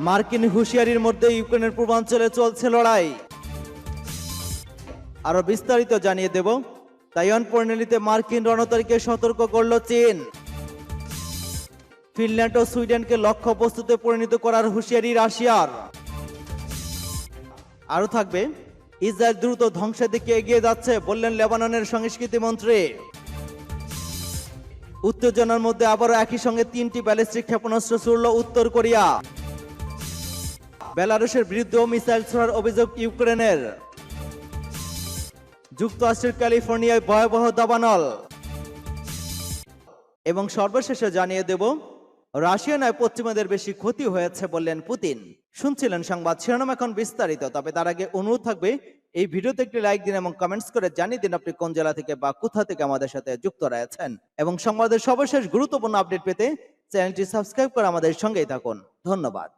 মার্কিন হুঁশিয়ারির মধ্যে ইউক্রেনের পূর্বাঞ্চলে চলছে লড়াই। আরো বিস্তারিত জানিয়ে দেব। তাইওয়ান প্রণালীতে মার্কিন রণতরীকে সতর্ক করল চীন। ফিনল্যান্ড ও সুইডেনকে লক্ষ্যবস্তুতে পরিণত করার হুঁশিয়ারি রাশিয়ার। আরো থাকবে, ইসরায়েল দ্রুত ধ্বংসের দিকে এগিয়ে যাচ্ছে বললেন লেবাননের সংস্কৃতি মন্ত্রী। উত্তেজনার মধ্যে আবারও একই সঙ্গে 3টি ব্যালিস্টিক ক্ষেপণাস্ত্র ছুড়ল উত্তর কোরিয়া। বেলারুশের বিরুদ্ধেও মিসাইল ছোড়ার অভিযোগ ইউক্রেনের। যুক্তরাষ্ট্রের ক্যালিফোর্নিয়ায় ভয়াবহ দাবানল। এবং সর্বশেষে জানিয়ে দেব, রাশিয়া নয় পশ্চিমাদের বেশি ক্ষতি হয়েছে বললেন পুতিন। শুনছিলেন সংবাদ শিরোনাম, এখন বিস্তারিত। তবে তার আগে অনুরোধ থাকবে, এই ভিডিওতে একটি লাইক দিন এবং কমেন্টস করে জানিয়ে দিন আপনি কোন জেলা থেকে বা কোথা থেকে আমাদের সাথে যুক্ত রয়েছেন। এবং সংবাদের সর্বশেষ গুরুত্বপূর্ণ আপডেট পেতে চ্যানেলটি সাবস্ক্রাইব করে আমাদের সঙ্গেই থাকুন। ধন্যবাদ।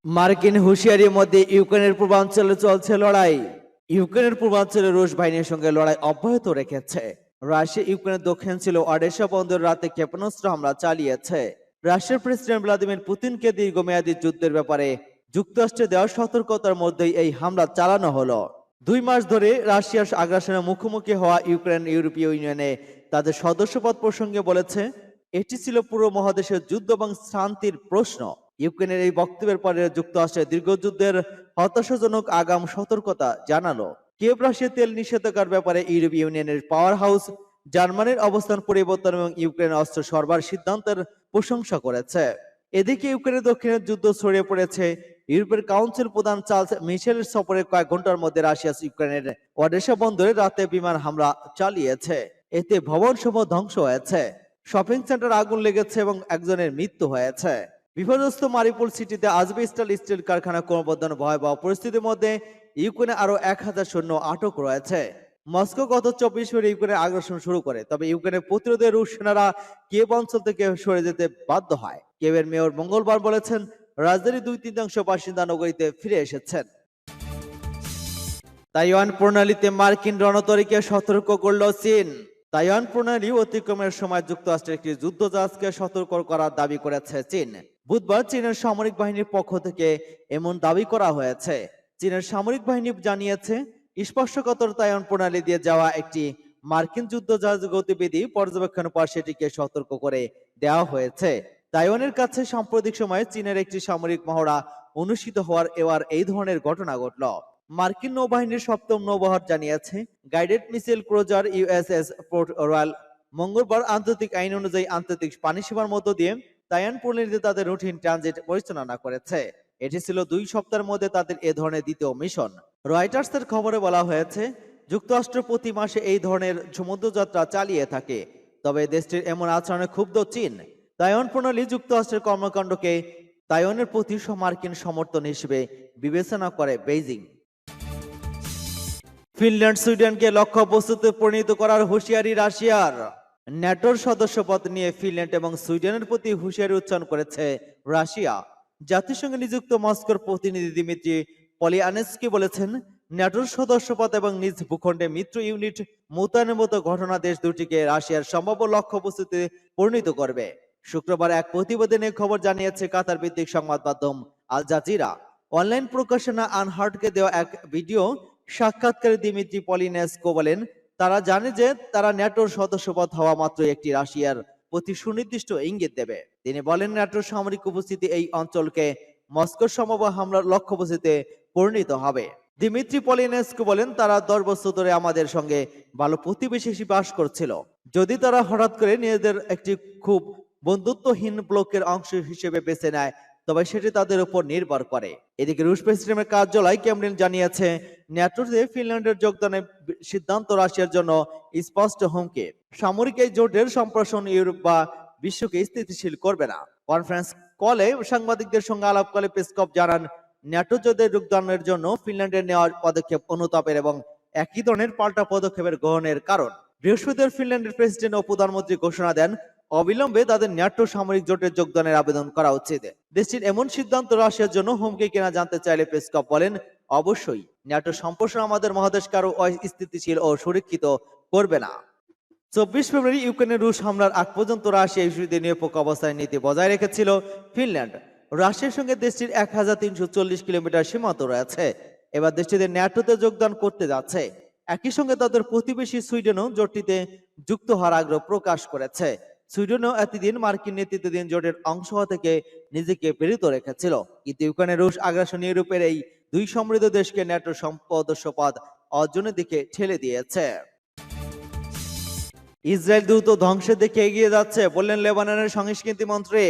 মার্কিন হুঁশিয়ারির মধ্যে ইউক্রেনের পূর্বাঞ্চলে চলছে লড়াই। ইউক্রেনের পূর্বাঞ্চলে রুশ বাহিনীর সঙ্গে লড়াই অব্যাহত রেখেছে। রাশিয়া ইউক্রেনের দক্ষিণ ওডেসা বন্দর রাতে ক্ষেপণাস্ত্র হামলা চালিয়েছে। রাশিয়ার প্রেসিডেন্ট ভ্লাদিমির পুতিনকে দীর্ঘমেয়াদী যুদ্ধের ব্যাপারে যুক্তরাষ্ট্রে দেওয়া সতর্কতার মধ্যেই এই হামলা চালানো হলো। 2 মাস ধরে রাশিয়ার আগ্রাসনের মুখোমুখি হওয়া ইউক্রেন ইউরোপীয় ইউনিয়নে তাদের সদস্যপদ প্রসঙ্গে বলেছে, এটি ছিল পুরো মহাদেশের যুদ্ধ এবং শান্তির প্রশ্ন। ইউক্রেনের এই বক্তব্যের পরে যুক্তরাষ্ট্রের দীর্ঘযুদ্ধের হতাশাজনক আগাম সতর্কতা জানালো। কিয়েভ রাশিয়া তেল নিষেধাজ্ঞার ব্যাপারে ইউরোপীয় ইউনিয়নের পাওয়ার হাউস জার্মানির অবস্থান পরিবর্তন এবং ইউক্রেনের অস্ত্র সরবরাহ সিদ্ধান্তের প্রশংসা করেছে। এদিকে ইউক্রেনের দক্ষিণে যুদ্ধ ছড়িয়ে পড়েছে। ইউরোপের কাউন্সিল প্রধান চার্লস মিশেলের সফরে কয়েক ঘন্টার মধ্যে রাশিয়া ইউক্রেনের ওডেসা বন্দরে রাতে বিমান হামলা চালিয়েছে। এতে ভবনসমূহ ধ্বংস হয়েছে, শপিং সেন্টার আগুন লেগেছে এবং একজনের মৃত্যু হয়েছে। বিপর্যস্ত মারিউপোল সিটিতে আজবেস্টস স্টিল কারখানা ক্রমবর্ধমান ভয়াবহ পরিস্থিতির মধ্যে ইউক্রেনে আরো 1000 সৈন্য আটক রয়েছে। মস্কো গত 24 ফেব্রুয়ারি ইউক্রেনের আগ্রাসন শুরু করে, তবে ইউক্রেনের প্রতিরোধে রুশ সেনারা কিয়েভ অঞ্চল থেকে সরে যেতে বাধ্য হয়। কিয়েভের মেয়র মঙ্গলবার বলেছেন, রাজধানীর 2/3 বাসিন্দা নগরীতে ফিরে এসেছেন। তাইওয়ান প্রণালীতে মার্কিন রণতরীকে সতর্ক করল চীন। তাইওয়ান প্রণালী অতিক্রমের সময় যুক্তরাষ্ট্রের একটি যুদ্ধজাহাজকে সতর্ক করার দাবি করেছে চীন। বুধবার চীনের সামরিক বাহিনীর পক্ষ থেকে এমন দাবি করা হয়েছে। চীনের সামরিক বাহিনী জানিয়েছে, স্পর্শকাতর তাইওয়ান প্রণালী দিয়ে যাওয়া একটি মার্কিন যুদ্ধজাহাজ গতিবিধি পর্যবেক্ষণের পর সেটিকে সতর্ক করে দেওয়া হয়েছে। তাইওয়ানের কাছে সাম্প্রতিক সময়ে চীনের একটি সামরিক মহড়া অনুষ্ঠিত হওয়ার এবার এই ধরনের ঘটনা ঘটল। মার্কিন নৌবাহিনীর 7ম নৌবহর জানিয়েছে, guided missile cruiser USS port royal মঙ্গলবার আন্তর্জাতিক আইন অনুযায়ী আন্তর্জাতিক পানি সীমার মধ্য দিয়ে তাইওয়ান প্রণালীতে তাদের রুটিন ট্রানজিট পরিচালনা করেছে। এটি ছিল 2 সপ্তাহের মধ্যে তাদের এ ধরনের দ্বিতীয় মিশন। রয়টার্সের খবরে বলা হয়েছে, যুক্তরাষ্ট্র প্রতি মাসে এই ধরনের সমুদ্রযাত্রা চালিয়ে থাকে। তবে দেশটির এমন আচরণে ক্ষুব্ধ চীন। তাইওয়ান প্রণালী যুক্তরাষ্ট্রের কর্মকাণ্ডকে তাইওয়ানের প্রতি মার্কিন সমর্থন হিসেবে বিবেচনা করে বেইজিং। ফিনল্যান্ড সুইডেনকে লক্ষ্যবস্তুতে পরিণত করার হুঁশিয়ারি রাশিয়ার। ন্যাটোর সদস্যপদ নিয়ে ফিনল্যান্ড এবং সুইডেনের প্রতি হুঁশিয়ারি উচ্চারণ করেছে রাশিয়া। জাতিসংঘে নিযুক্ত মস্কোর প্রতিনিধি দিমিত্রি পলিয়ানেস্কি বলেছেন, ন্যাটোর সদস্যপদ এবং নিজ ভূখণ্ডে মিত্র ইউনিট মোতায়েনের মতো ঘটনা দেশ দুটিকে রাশিয়ার সম্ভাব্য লক্ষ্যবস্তুতে পরিণত করবে। শুক্রবার এক প্রতিবেদনে খবর জানিয়েছে কাতার ভিত্তিক সংবাদ মাধ্যম আল জাজিরা। অনলাইন প্রকাশনা আনহার্টকে দেওয়া এক ভিডিও সাক্ষাৎকারে দিমিত্রি পলিনেস্কো বলেন, তারা জানে যে তারা ন্যাটোর সদস্যপদ হওয়া মাত্র একটি রাশিয়ার প্রতি সুনির্দিষ্ট ইঙ্গিত দেবে। তিনি বলেন, ন্যাটোর সামরিক উপস্থিতি এই অঞ্চলকে মস্কোর সম্ভাব্য হামলার লক্ষ্যবস্তুতে পরিণত হবে। দিমিত্রি পলিনেস্কো বলেন, তারা 10 বছর ধরে আমাদের সঙ্গে ভালো প্রতিবেশী হিসেবে বাস করছিল। যদি তারা হঠাৎ করে নিজেদের একটি খুব বন্ধুত্বহীন ব্লকের অংশ হিসেবে বেছে নেয়, তবে সেটি তাদের উপর নির্ভর করে। এদিকে রুশ প্রেসিডেন্টের কার্যালয় ক্রেমলিন জানিয়েছে, ন্যাটোতে ফিনল্যান্ডের যোগদানের সিদ্ধান্ত রাশিয়ার জন্য স্পষ্ট হুমকি। সামরিক এই জোটের সম্প্রসারণ ইউরোপ বা বিশ্বকে স্থিতিশীল করবে না। কনফারেন্স কলে সাংবাদিকদের সঙ্গে আলাপকালে পেসকভ জানান, ন্যাটো জোটে যোগদানের জন্য ফিনল্যান্ডের নেওয়া পদক্ষেপ অনুতাপের এবং একই ধরনের পাল্টা পদক্ষেপের গ্রহণের কারণ। বৃহস্পতিবার ফিনল্যান্ডের প্রেসিডেন্ট ও প্রধানমন্ত্রী ঘোষণা দেন, অবিলম্বে তাদের ন্যাটো সামরিক জোটে যোগদানের আবেদন করা উচিত। দেশটির এমন সিদ্ধান্ত রাশিয়ার জন্য হুমকি কিনা জানতে চাইলে পেসকভ বলেন, অবশ্যই ন্যাটো সম্প্রসারণ আমাদের মহাদেশকে আরো অস্থিতিশীল ও সুরক্ষিত করবে না। 24 ফেব্রুয়ারি ইউক্রেনের রুশ হামলার আগ পর্যন্ত রাশিয়া ইস্যুতে নিরপেক্ষ অবস্থায় নীতি বজায় রেখেছিল। ফিনল্যান্ড রাশিয়ার সঙ্গে দেশটির 1340 কিলোমিটার সীমান্ত রয়েছে। এবার দেশটিতে ন্যাটোতে যোগদান করতে যাচ্ছে। একই সঙ্গে তাদের প্রতিবেশী সুইডেনও জোটটিতে যুক্ত হওয়ার আগ্রহ প্রকাশ করেছে। সুইডেনও এতদিন মার্কিন নেতৃত্বাধীন জোটের অংশ হওয়া থেকে নিজেকে বিরত রেখেছিল, কিন্তু ইউক্রেনের রুশ আগ্রাসন ইউরোপের এই দুই সমৃদ্ধ দেশকে ন্যাটোর সদস্য পদ অর্জনের দিকে ঠেলে দিয়েছে। ইসরায়েল দ্রুত ধ্বংসের দিকে এগিয়ে যাচ্ছে বললেন লেবাননের সংস্কৃতি মন্ত্রী।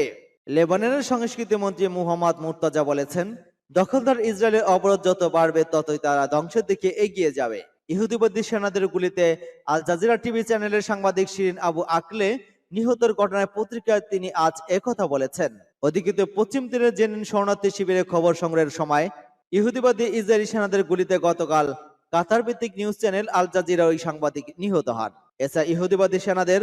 লেবাননের সংস্কৃতি মন্ত্রী মুহাম্মদ মুর্তজা বলেছেন, দখলদার ইসরায়েলের অবরোধ যত বাড়বে ততই তারা ধ্বংসের দিকে এগিয়ে যাবে। ইহুদিবাদী সেনাদের গুলিতে আল জাজিরা টিভি চ্যানেলের সাংবাদিক শিরিন আবু আকলে নিহতের ঘটনায় পত্রিকায় তিনি আজ একথা বলেছেন। অধিকৃত পশ্চিম তীরে জেনিন শরণার্থী শিবিরে খবর সংগ্রহের সময় ইহুদিবাদী ইসরায়েলি সেনাদের গুলিতে গতকাল কাতার ভিত্তিক নিউজ চ্যানেল আল জাজিরা ওই সাংবাদিক নিহত হন। এছাড়া ইহুদিবাদী সেনাদের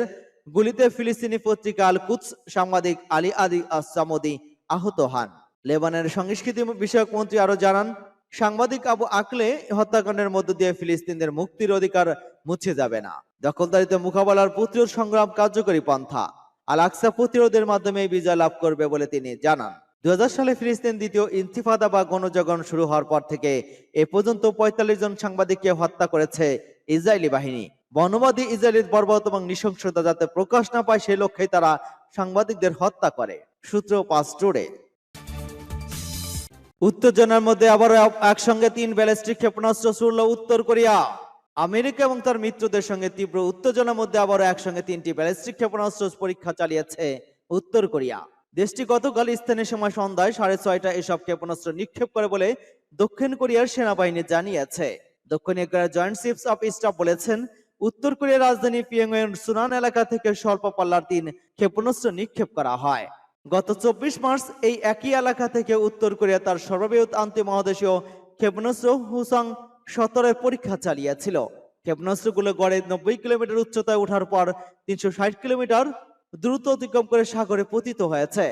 গুলিতে ফিলিস্তিনি পত্রিকা আল কুদস সাংবাদিক আলী আদি আসামদি আহত হন। লেবাননের সংস্কৃতি বিষয়ক মন্ত্রী আরো জানান, সাংবাদিক আবু আকলে হত্যাকাণ্ডের মধ্য দিয়ে ফিলিস্তিনদের মুক্তির অধিকার মুছে যাবে না। দখলদারিত্ব মোকাবেলার প্রতিরোধ সংগ্রাম কার্যকরী পন্থা আল আকসা প্রতিরোধের মাধ্যমে বিজয় লাভ করবে বলে তিনি জানান। 2000 সালে ফিলিস্তিন দ্বিতীয় ইন্তিফাদা বা গণজাগরণ শুরু হওয়ার পর থেকে এ পর্যন্ত 45 জন সাংবাদিককে হত্যা করেছে ইসরায়েলি বাহিনী। বর্ণবাদী ইসরায়েলের বর্বরতা এবং নৃশংসতা যাতে প্রকাশ না পায় সেই লক্ষ্যে তারা সাংবাদিকদের হত্যা করে। সূত্র পাঁচ টুডে। উত্তেজনার মধ্যে আবারও একসঙ্গে 3 ব্যালিস্টিক ক্ষেপণাস্ত্র ছুড়ল উত্তর কোরিয়া। আমেরিকা এবং তার মিত্রদের সঙ্গে তীব্র উত্তেজনার মধ্যে আবারও একসঙ্গে 3টি ব্যালিস্টিক ক্ষেপণাস্ত্র পরীক্ষা চালিয়েছে উত্তর কোরিয়া। দেশটি গতকাল স্থানীয় সময় সন্ধ্যায় 6:30টায় এসব ক্ষেপণাস্ত্র নিক্ষেপ করে বলে দক্ষিণ কোরিয়ার সেনাবাহিনী জানিয়েছে। দক্ষিণ কোরিয়ার জয়েন্ট চিফস অফ স্টাফ বলেছেন, উত্তর কোরিয়ার রাজধানী পিয়ংইয়ং সুনান এলাকা থেকে স্বল্প পাল্লার 3 ক্ষেপণাস্ত্র নিক্ষেপ করা হয়। গত 24 মার্চ এই একই এলাকা থেকে উত্তর কোরিয়া তার সর্ববৃহৎ আন্তঃমহাদেশীয় ক্ষেপণাস্ত্র হুসাং 17 পরীক্ষা চালিয়েছিল। ক্ষেপণাস্ত্রগুলো গড়ে 90 কিলোমিটার উচ্চতায় ওঠার পর 360 কিলোমিটার দ্রুত অতিক্রম করে সাগরে পতিত হয়েছে।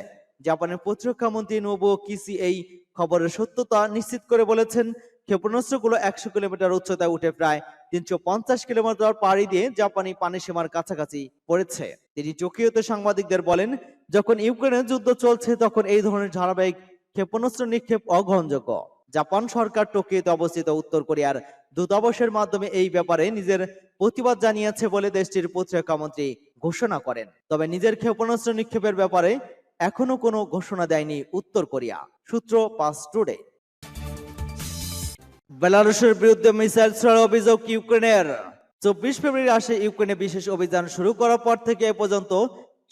জাপানের প্রতিরক্ষা মন্ত্রী নোবুও কিসি এই খবরের সত্যতা নিশ্চিত করে বলেছেন, ক্ষেপণাস্ত্রগুলো 100 কিলোমিটার উচ্চতায় উঠে প্রায় 350 কিলোমিটার পাড়ি দিয়ে জাপানি পানি সীমার কাছাকাছি পড়েছে। তিনি টোকিওতে সাংবাদিকদের বলেন, যখন ইউক্রেনের যুদ্ধ চলছে তখন এই ধরনের ধারাবাহিক ক্ষেপণাস্ত্র নিক্ষেপ অগ্রহণযোগ্য। জাপান সরকার টোকিওতে অবস্থিত উত্তর কোরিয়ার দূতাবাসের মাধ্যমে এই ব্যাপারে নিজের প্রতিবাদ জানিয়েছে বলে দেশটির প্রতিরক্ষা মন্ত্রী ঘোষণা করেন। তবে নিজের ক্ষেপণাস্ত্র নিক্ষেপের ব্যাপারে এখনো কোনো ঘোষণা দেয়নি উত্তর কোরিয়া। সূত্র পাঁচ টুডে। বেলারুশের বিরুদ্ধে মিসাইল ছোড়ার অভিযোগ ইউক্রেনের। 24 ফেব্রুয়ারি আসে ইউক্রেনে বিশেষ অভিযান শুরু করার পর থেকে এ পর্যন্ত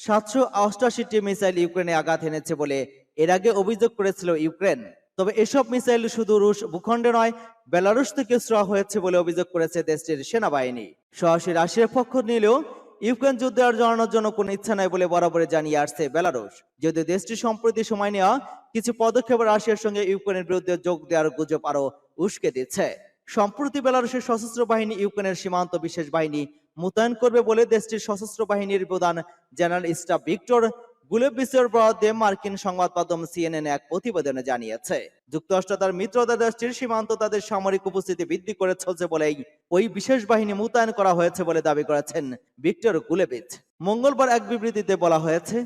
788টি মিসাইল ইউক্রেনে আঘাত এনেছে বলে এর আগে অভিযোগ করেছিল ইউক্রেন। তবে এসব মিসাইল শুধু রুশ ভূখণ্ডে নয়, বেলারুশ থেকে ছোড়া হয়েছে বলে অভিযোগ করেছে দেশটির সেনাবাহিনী। সরাসরি রাশিয়ার পক্ষ নিলেও ইউক্রেন যুদ্ধে আর জড়ানোর জন্য কোনো ইচ্ছা নাই বলে বরাবরই জানিয়ে আসছে বেলারুশ। যদিও দেশটি সম্প্রতি সময় নেওয়া কিছু পদক্ষেপ রাশিয়ার সঙ্গে ইউক্রেনের বিরুদ্ধে যোগ দেওয়ার গুজব আরো উস্কে দিচ্ছে। সম্প্রতি বেলারুশের সশস্ত্র বাহিনী ইউক্রেনের সীমান্ত বিশেষ বাহিনী মোতায়েন করবে বলে দেশটির সশস্ত্র বাহিনীর প্রধান জেনারেল স্টাফ ভিক্টর গুলেবিসের বরাদ্দে মার্কিন সংবাদ মাধ্যম সিএনএন এক প্রতিবেদনে জানিয়েছে। যুক্তরাষ্ট্র তার মিত্রদের দেশটির সীমান্ত তাদের সামরিক উপস্থিতি বৃদ্ধি করে চলছে বলেই ওই বিশেষ বাহিনী মোতায়েন করা হয়েছে বলে দাবি করেছেন ভিক্টর গুলেবিচ। মঙ্গলবার এক বিবৃতিতে বলা হয়েছে,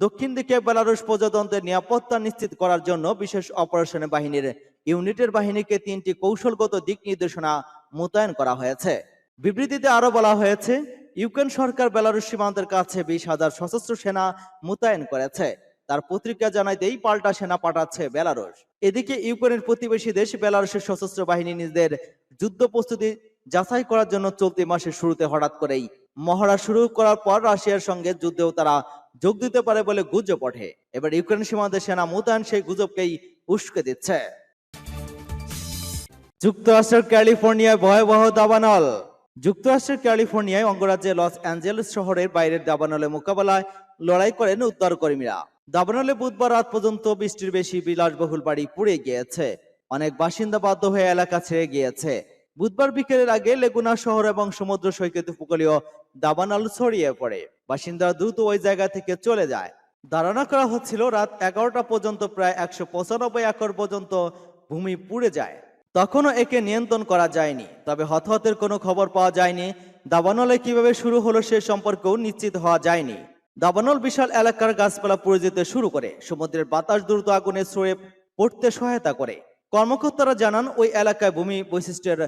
দক্ষিণ দিকে বেলারুশ প্রজাতন্ত্রের নিরাপত্তা নিশ্চিত করার জন্য বিশেষ অপারেশন বাহিনীর ইউনিটের বাহিনীকে 3টি কৌশলগত দিক নির্দেশনা মোতায়েন করা হয়েছে। বিবৃতিতে আরো বলা হয়েছে, ইউক্রেন সরকার বেলারুশ সীমান্তের কাছে 20,000 সশস্ত্র সেনা মোতায়েন করেছে। তার পত্রিকা জানাইতেই পাল্টা সেনা পাঠাচ্ছে বেলারুশ। এদিকে ইউক্রেনের প্রতিবেশী দেশ বেলারুশের সশস্ত্র বাহিনী নিজেদের যুদ্ধ প্রস্তুতি যাচাই করার জন্য চলতি মাসের শুরুতে হঠাৎ করেই মহড়া শুরু করার পর রাশিয়ার সঙ্গে যুদ্ধেও তারা যোগ দিতে পারে বলে গুজব ওঠে। এবার ইউক্রেন সীমান্তে সেনা মোতায়েন সেই গুজবকেই উস্কে দিচ্ছে। যুক্তরাষ্ট্রের ক্যালিফোর্নিয়ায় ভয়াবহ দাবানল। যুক্তরাষ্ট্রের ক্যালিফোর্নিয়ায় অঙ্গরাজ্যে লস অ্যাঞ্জেলেস শহরের বাইরের দাবানলে মোকাবেলায় লড়াই করেন উদ্ধারকর্মীরা। দাবানলে বুধবার রাত পর্যন্ত 20টির বেশি বিলাসবহুল বাড়ি পুড়ে গিয়েছে। অনেক বাসিন্দা বাধ্য হয়ে এলাকা ছেড়ে গিয়েছে। বুধবার বিকেলের আগে লেগুনা শহর এবং সমুদ্র সৈকত উপকূলীয় দাবানল ছড়িয়ে পড়ে। বাসিন্দারা দ্রুত ওই জায়গা থেকে চলে যায়। ধারণা করা হচ্ছিল রাত 11টা পর্যন্ত প্রায় 195 একর পর্যন্ত ভূমি পুড়ে যায়। তখনও একে নিয়ন্ত্রণ করা যায়নি। তবে হতাহতের কোনো খবর পাওয়া যায়নি। দাবানলে কিভাবে শুরু হলো সে সম্পর্কেও নিশ্চিত হওয়া যায়নি। দাবানল বিশাল এলাকার গাছপালা পুড়ে যেতে শুরু করে, সমুদ্রের বাতাস দ্রুত আগুনে ছড়িয়ে পড়তে সহায়তা করে। কর্মকর্তারা জানান ওই এলাকায় ভূমি বৈশিষ্ট্যের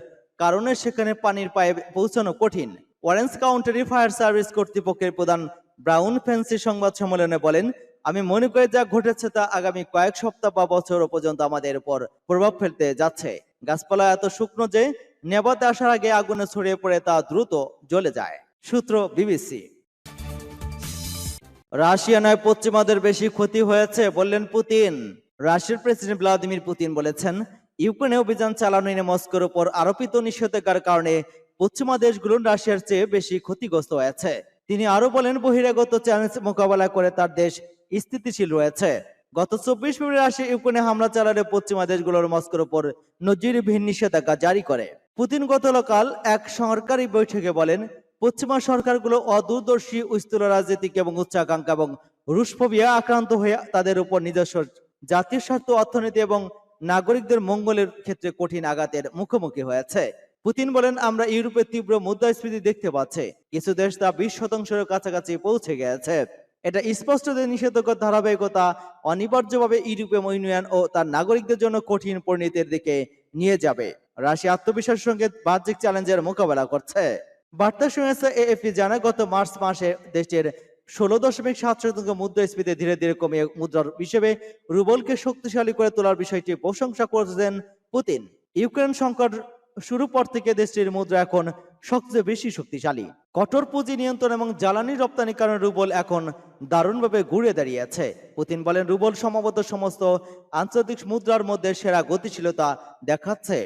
কারণে সেখানে পানির পায়ে পৌঁছানো কঠিন। অরেঞ্জ কাউন্টি ফায়ার সার্ভিস কর্তৃপক্ষের প্রধান ব্রাউন ফেন্সি সংবাদ সম্মেলনে বলেন, আমি মনে করি যা ঘটেছে তা আগামী কয়েক সপ্তাহ বা বছর পর্যন্ত আমাদের উপর প্রভাব ফেলতে যাচ্ছে। গাছপালা এত শুকনো যে নেভাতে আসার আগে আগুনে ছড়িয়ে পড়ে তা দ্রুত জ্বলে যায়। সূত্র বিবিসি। রাশিয়া নয় পশ্চিমাদের বেশি ক্ষতি হয়েছে বললেন পুতিন। রাশিয়ার প্রেসিডেন্ট ভ্লাদিমির পুতিন বলেছেন, ইউক্রেনে অভিযান চালানো নিয়ে মস্কোর উপর আরোপিত নিষেধাজ্ঞার কারণে পশ্চিমা দেশগুলো রাশিয়ার চেয়ে বেশি ক্ষতিগ্রস্ত হয়েছে। তিনি আরো বলেন, বহিরাগত চ্যালেঞ্জ মোকাবেলা করে তার দেশ স্থিতিশীল রয়েছে। গত 24 ফেব্রুয়ারি রাশিয়া ইউক্রেনে হামলা চালালে পশ্চিমা দেশগুলোর মস্কোর উপর নজিরবিহীন নিষেধাজ্ঞা জারি করে। পুতিন গতকাল এক সরকারি বৈঠকে বলেন, পশ্চিমা সরকারগুলো অদূরদর্শী, স্থূল রাজনীতিক এবং উচ্চাকাঙ্ক্ষা এবং রুশফোবিয়া আক্রান্ত হয়ে তাদের উপর নিজস্ব জাতীয় স্বার্থ, অর্থনীতি এবং নাগরিকদের মঙ্গলের ক্ষেত্রে কঠিন আঘাতের মুখোমুখি হয়েছে। পুতিন বলেন, আমরা ইউরোপের তীব্র মুদ্রাস্ফীতি দেখতে পাচ্ছি। কিছু দেশ তা 20%-এর কাছাকাছি পৌঁছে গেছে। এটা স্পষ্ট যে নিষেধাজ্ঞার ধারাবাহিকতা অনিবার্যভাবে ইউরোপীয় ইউনিয়ন ও তার নাগরিকদের জন্য কঠিন পরিণতির দিকে নিয়ে যাবে। রাশিয়া আত্মবিশ্বাসের সঙ্গে বাহ্যিক চ্যালেঞ্জের মোকাবেলা করছে। বার্তা শুনেছে এএফপি জানায়, গত মার্চ মাসে দেশটির 16.7% মুদ্রাস্ফীতি ধীরে ধীরে কমিয়ে মুদ্রার হিসেবে রুবলকে শক্তিশালী করে তোলার বিষয়টি প্রশংসা করেছেন পুতিন। ইউক্রেন সংকট শুরু পর থেকে দেশটির মুদ্রা এখন সবচেয়ে বেশি শক্তিশালী। কঠোর পুঁজি নিয়ন্ত্রণ এবং জ্বালানি রপ্তানির কারণে রুবল এখন দারুণভাবে ঘুরে দাঁড়িয়েছে। পুতিন বলেন, রুবল সম্ভবত সমস্ত আন্তর্জাতিক মুদ্রার মধ্যে সেরা গতিশীলতা দেখাচ্ছে।